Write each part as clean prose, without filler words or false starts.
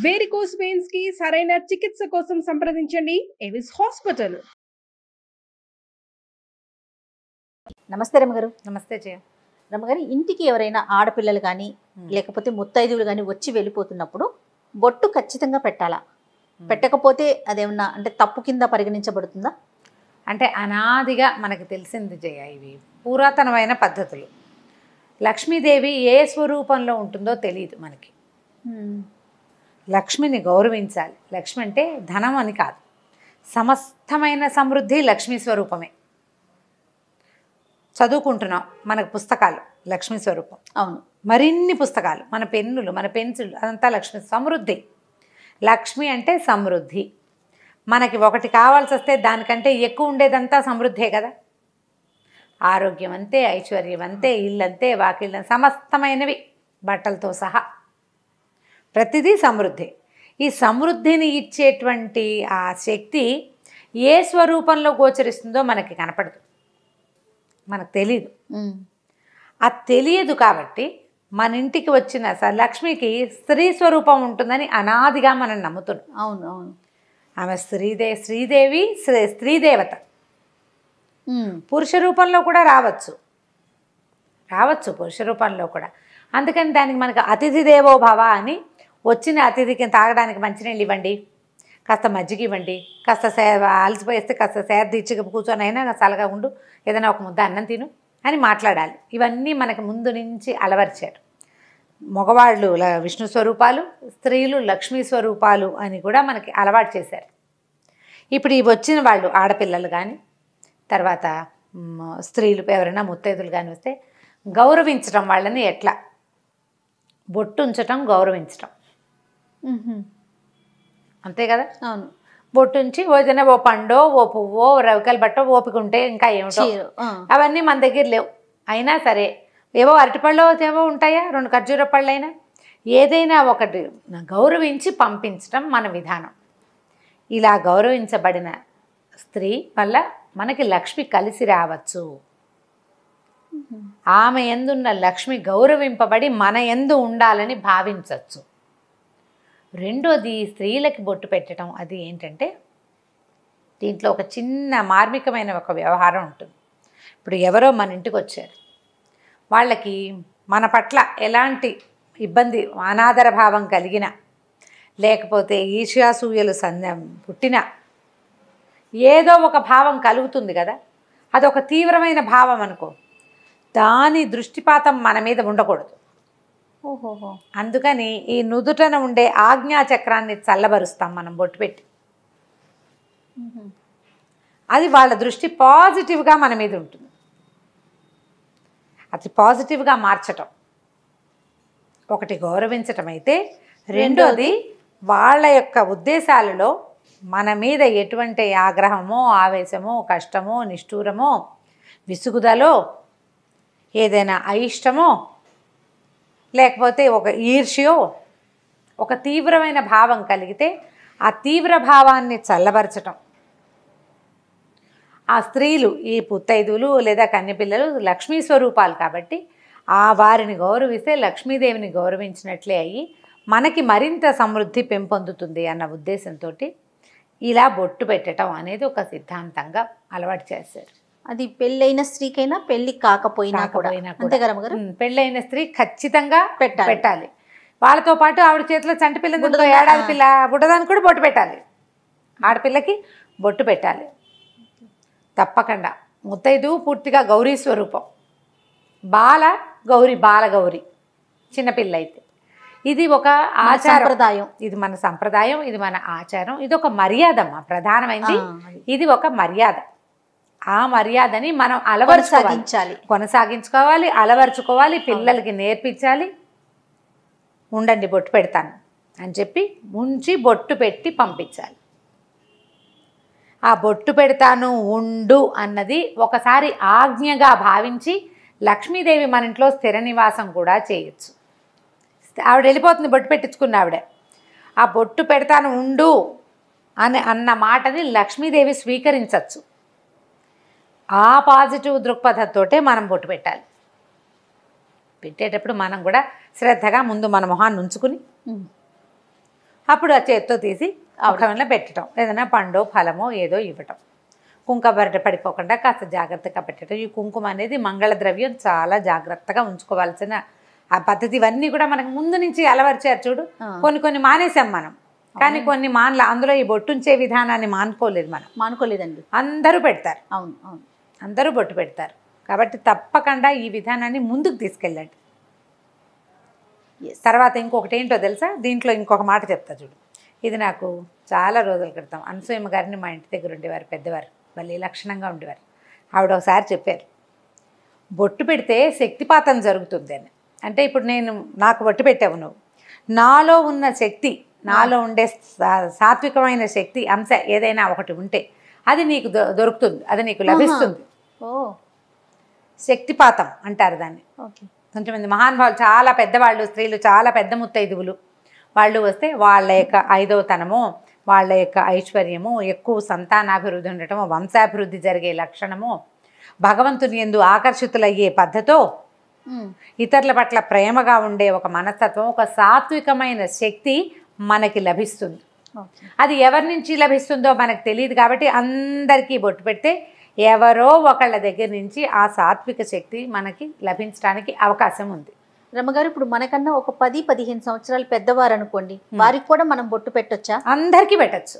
Varicose veins కి సరైన చికిత్స కోసం సంప్రదించండి ఎవిస్ హాస్పిటల్. నమస్తే రమ్మగారు. నమస్తే జయ. రమ్మగారు, ఇంటికి ఎవరైనా ఆడపిల్లలు కానీ లేకపోతే ముత్తైదువులు కానీ వచ్చి వెళ్ళిపోతున్నప్పుడు బొట్టు ఖచ్చితంగా పెట్టాలా? పెట్టకపోతే అదేమన్నా అంటే తప్పు కింద పరిగణించబడుతుందా? అంటే అనాదిగా మనకు తెలిసింది జయ, ఇవి పురాతనమైన పద్ధతులు. లక్ష్మీదేవి ఏ స్వరూపంలో ఉంటుందో తెలియదు మనకి. లక్ష్మిని గౌరవించాలి. లక్ష్మి అంటే ధనం అని కాదు, సమస్తమైన సమృద్ధి లక్ష్మీ స్వరూపమే. చదువుకుంటున్నాం, మనకు పుస్తకాలు లక్ష్మీ స్వరూపం. అవును, మరిన్ని పుస్తకాలు, మన పెన్నులు, మన పెన్సిళ్ళు, అదంతా లక్ష్మి సమృద్ధి. లక్ష్మి అంటే సమృద్ధి. మనకి ఒకటి కావాల్సి వస్తే దానికంటే ఎక్కువ ఉండేదంతా సమృద్ధే కదా. ఆరోగ్యం అంతే, ఐశ్వర్యం అంతే, ఇల్లంతే, వాకిళ్ళ సమస్తమైనవి బట్టలతో సహా ప్రతిదీ సమృద్ధి. ఈ సమృద్ధిని ఇచ్చేటువంటి ఆ శక్తి ఏ స్వరూపంలో గోచరిస్తుందో మనకి కనపడదు, మనకు తెలియదు. అది తెలియదు కాబట్టి మన ఇంటికి వచ్చిన లక్ష్మికి స్త్రీ స్వరూపం ఉంటుందని అనాదిగా మనం నమ్ముతున్నాం. అవును అవును, ఆమె శ్రీదేవి స్త్రీదేవత. పురుష రూపంలో కూడా రావచ్చు పురుష రూపంలో కూడా. అందుకని దానికి మనకు అతిథి దేవో భవ అని, వచ్చిన అతిథికి తాగడానికి మంచినీళ్ళు ఇవ్వండి, కాస్త మజ్జిగ ఇవ్వండి, కాస్త అలసిపోయేస్తే కాస్త సేద కూర్చొని అయినా చల్లగా ఉండు, ఏదైనా ఒక ముద్ద అన్నం తిను అని మాట్లాడాలి. ఇవన్నీ మనకు ముందు నుంచి అలవర్చారు. మగవాళ్ళు విష్ణు స్వరూపాలు, స్త్రీలు లక్ష్మీ స్వరూపాలు అని కూడా మనకి అలవాటు చేశారు. ఇప్పుడు ఇవి వచ్చిన వాళ్ళు ఆడపిల్లలు కానీ, తర్వాత స్త్రీలు ఎవరైనా ముత్తైదులు కానీ వస్తే గౌరవించడం, వాళ్ళని ఎట్లా బొట్టు ఉంచటం, గౌరవించటం అంతే కదా. అవును, బొట్టు ఉంచి ఏదైనా ఓ పండో, ఓ పువ్వో, రవికల బట్టో, ఓపిక ఉంటే ఇంకా ఏమిటో, అవన్నీ మన దగ్గర లేవు. అయినా సరే ఏవో అరటిపళ్ళు ఏవో ఉంటాయా, 2 ఖర్జూర పళ్ళైనా ఏదైనా ఒకటి గౌరవించి పంపించడం మన విధానం. ఇలా గౌరవించబడిన స్త్రీ వల్ల మనకి లక్ష్మి కలిసి రావచ్చు. ఆమె యందున్న లక్ష్మి గౌరవింపబడి మన యందు ఉండాలని భావించవచ్చు. రెండోది, స్త్రీలకి బొట్టు పెట్టడం అది ఏంటంటే, దీంట్లో ఒక చిన్న మార్మికమైన ఒక వ్యవహారం ఉంటుంది. ఇప్పుడు ఎవరో మన ఇంటికి వచ్చారు, వాళ్ళకి మన పట్ల ఎలాంటి ఇబ్బంది, అనాదర భావం కలిగిన, లేకపోతే ఈర్ష్యాసూయలు పుట్టిన ఏదో ఒక భావం కలుగుతుంది కదా. అదొక తీవ్రమైన భావం అనుకో, దాని దృష్టిపాతం మన మీద ఉండకూడదు. ఓహోహో, అందుకని ఈ నుదుటన ఉండే ఆజ్ఞాచక్రాన్ని చల్లబరుస్తాం మనం బొట్టు పెట్టి. అది వాళ్ళ దృష్టి పాజిటివ్గా మన మీద ఉంటుంది. అది పాజిటివ్గా మార్చటం ఒకటి గౌరవించటం అయితే, రెండోది వాళ్ళ యొక్క ఉద్దేశాలలో మన మీద ఎటువంటి ఆగ్రహమో, ఆవేశమో, కష్టమో, నిష్ఠూరమో, విసుగుదలో, ఏదైనా అయిష్టమో, లేకపోతే ఒక ఈర్ష్యో, ఒక తీవ్రమైన భావం కలిగితే ఆ తీవ్ర భావాన్ని చల్లబరచటం. ఆ స్త్రీలు, ఈ పుత్తైదులు లేదా కన్యపిల్లలు లక్ష్మీ స్వరూపాలు కాబట్టి ఆ వారిని గౌరవిస్తే లక్ష్మీదేవిని గౌరవించినట్లే అయ్యి మనకి మరింత సమృద్ధి పెంపొందుతుంది అన్న ఉద్దేశంతో ఇలా బొట్టు పెట్టడం అనేది ఒక సిద్ధాంతంగా అలవాటు చేశారు. అది పెళ్ళైన స్త్రీకైనా పెళ్ళి కాకపోయినా కూడా అంతే కదా గారు. పెళ్ళైన స్త్రీ ఖచ్చితంగా పెట్టాలి. వాళ్ళతో పాటు ఆవిడ చేతిలో చంటి పిల్ల, ఏడాది పిల్ల, బుడ్డదానికి కూడా బొట్టు పెట్టాలి. ఆడపిల్లకి బొట్టు పెట్టాలి తప్పకుండా. ముత్తైదు పూర్తిగా గౌరీ స్వరూపం, బాలగౌరి చిన్నపిల్ల అయితే. ఇది ఒక ఆచారం, ఇది మన సంప్రదాయం, ఇది మన ఆచారం, ఇది ఒక మర్యాదమ్మా. ప్రధానమైనది ఇది ఒక మర్యాద. ఆ మర్యాదని మనం కొనసాగించుకోవాలి, అలవర్చుకోవాలి, పిల్లలకి నేర్పించాలి. ఉండండి బొట్టు పెడతాను అని చెప్పి ఉంచి బొట్టు పెట్టి పంపించాలి. ఆ బొట్టు పెడతాను ఉండు అన్నది ఒకసారి ఆజ్ఞగా భావించి లక్ష్మీదేవి మన ఇంట్లో స్థిర నివాసం కూడా చేయొచ్చు. ఆవిడ వెళ్ళిపోతుంది బొట్టు పెట్టించుకున్న ఆవిడ. ఆ బొట్టు పెడతాను ఉండు అన్న మాటని లక్ష్మీదేవి స్వీకరించవచ్చు. ఆ పాజిటివ్ దృక్పథంతోటే మనం బొట్టు పెట్టాలి. పెట్టేటప్పుడు మనం కూడా శ్రద్ధగా ముందు మన మొహాన్ని ఉంచుకుని అప్పుడు ఆ చేత్తో తీసి ముఖంలో పెట్టడం, ఏదైనా పండో ఫలమో ఏదో ఇవ్వటం. కుంకుమ పడిపోకుండా కాస్త జాగ్రత్తగా పెట్టడం. ఈ కుంకుమ అనేది మంగళ ద్రవ్యం, చాలా జాగ్రత్తగా ఉంచుకోవాల్సిన ఆ పద్ధతి. ఇవన్నీ కూడా మనకు ముందు నుంచి అలవర్చారు చూడు. కొన్ని మానేసాం మనం, కానీ కొన్ని మానల. అందులో ఈ బొట్టుంచే విధానాన్ని మానుకోలేదు మనం. మానుకోలేదండి. అందరూ పెడతారు. అవును అవును, అందరూ బొట్టు పెడతారు. కాబట్టి తప్పకుండా ఈ విధానాన్ని ముందుకు తీసుకెళ్ళండి. తర్వాత ఇంకొకటి ఏంటో తెలుసా, దీంట్లో ఇంకొక మాట చెప్తా చూడు. ఇది నాకు చాలా రోజుల క్రితం అనసూయమ్మ గారిని మా ఇంటి దగ్గర ఉండేవారు, పెద్దవారు, భలే లక్షణంగా ఉండేవారు. ఆవిడ ఒకసారి చెప్పారు, బొట్టు పెడితే శక్తిపాతం జరుగుతుంది అని. అంటే ఇప్పుడు నాకు బొట్టు పెట్టావు నువ్వు, నాలో ఉన్న శక్తి, నాలో ఉండే సాత్వికమైన శక్తి అంశ ఏదైనా ఒకటి ఉంటే అది నీకు దొరుకుతుంది, అది నీకు లభిస్తుంది. శక్తిపాతం అంటారు దాన్ని. కొంచెంమంది మహానుభావులు, చాలా పెద్దవాళ్ళు, స్త్రీలు, చాలా పెద్ద ముత్తైదువులు వాళ్ళు వస్తే వాళ్ళ యొక్క 5వ తనము, వాళ్ళ యొక్క ఐశ్వర్యము, ఎక్కువ సంతానాభివృద్ధి ఉండటము, వంశాభివృద్ధి జరిగే లక్షణము, భగవంతుని యందు ఆకర్షితులయ్యే పద్ధతో, ఇతరుల పట్ల ప్రేమగా ఉండే ఒక మనస్తత్వం, ఒక సాత్వికమైన శక్తి మనకి లభిస్తుంది. అది ఎవరి నుంచి లభిస్తుందో మనకు తెలియదు. కాబట్టి అందరికీ బొట్టు పెడితే ఎవరో ఒకళ్ళ దగ్గర నుంచి ఆ సాత్విక శక్తి మనకి లభించడానికి అవకాశం ఉంది. రమ్మగారు, ఇప్పుడు మనకన్నా ఒక 10-15 సంవత్సరాలు పెద్దవారు అనుకోండి, వారికి కూడా మనం బొట్టు పెట్టొచ్చా? అందరికీ పెట్టచ్చు,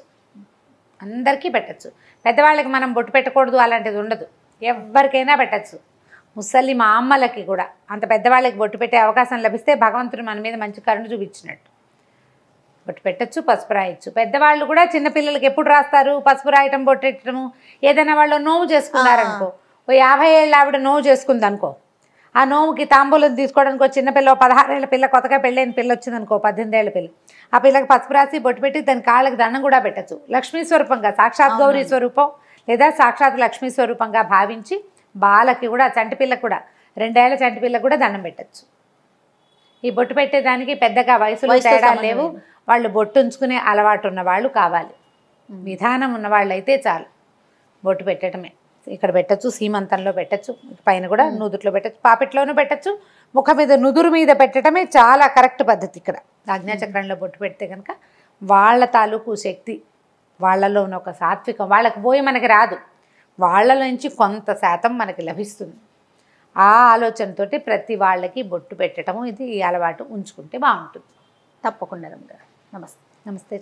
అందరికీ పెట్టచ్చు. పెద్దవాళ్ళకి మనం బొట్టు పెట్టకూడదు అలాంటిది ఉండదు, ఎవరికైనా పెట్టచ్చు. ముసలి మా అమ్మలకి కూడా, అంత పెద్దవాళ్ళకి బొట్టు పెట్టే అవకాశం లభిస్తే భగవంతుడు మన మీద మంచి కరుణ చూపించినట్టు. బొట్టు పెట్టచ్చు, పసుపు రాయొచ్చు. పెద్దవాళ్ళు కూడా చిన్నపిల్లలకి ఎప్పుడు రాస్తారు పసుపు రాయటం, బొట్టు పెట్టడము. ఏదైనా వాళ్ళు నోవు చేసుకున్నారనుకో, ఓ 50 ఏళ్ళ ఆవిడ నోవు చేసుకుంది అనుకో, ఆ నోవుకి తాంబూలం తీసుకోవడానికి చిన్నపిల్ల, 16 ఏళ్ళ పిల్ల, కొత్తగా పెళ్ళైన పిల్ల వచ్చిందనుకో, 18 ఏళ్ళ పిల్ల, ఆ పిల్లకి పసుపు రాసి బొట్టు పెట్టి దాని కాళ్ళకి దండం కూడా పెట్టచ్చు. లక్ష్మీ స్వరూపంగా, సాక్షాత్ గౌరీ స్వరూపం లేదా సాక్షాత్ లక్ష్మీ స్వరూపంగా భావించి బాలకి కూడా, చంటి పిల్లకి కూడా, 2 ఏళ్ల చంటి పిల్లకి కూడా దండం పెట్టచ్చు. ఈ బొట్టు పెట్టేదానికి పెద్దగా వయసులో తేడా లేవు. వాళ్ళు బొట్టు ఉంచుకునే అలవాటు ఉన్న వాళ్ళు కావాలి, విధానం ఉన్న వాళ్ళు అయితే చాలు. బొట్టు పెట్టడమే ఇక్కడ పెట్టచ్చు, సీమంతంలో పెట్టచ్చు, పైన కూడా నుదుట్లో పెట్టచ్చు, పాపిట్లోనూ పెట్టచ్చు, ముఖం మీద నుదురు మీద పెట్టడమే చాలా కరెక్ట్ పద్ధతి. ఇక్కడ ఆజ్ఞాచక్రంలో బొట్టు పెడితే కనుక వాళ్ళ తాలూకు శక్తి, వాళ్ళలో ఉన్న ఒక సాత్వికం వాళ్ళకి పోయి మనకి రాదు, వాళ్ళలో నుంచి కొంత శాతం మనకి లభిస్తుంది. ఆ ఆలోచనతోటి ప్రతి వాళ్ళకి బొట్టు పెట్టడము, ఇది ఈ అలవాటు ఉంచుకుంటే బాగుంటుంది. తప్పకుండా రమ్మగారు. నమస్తే. నమస్తే.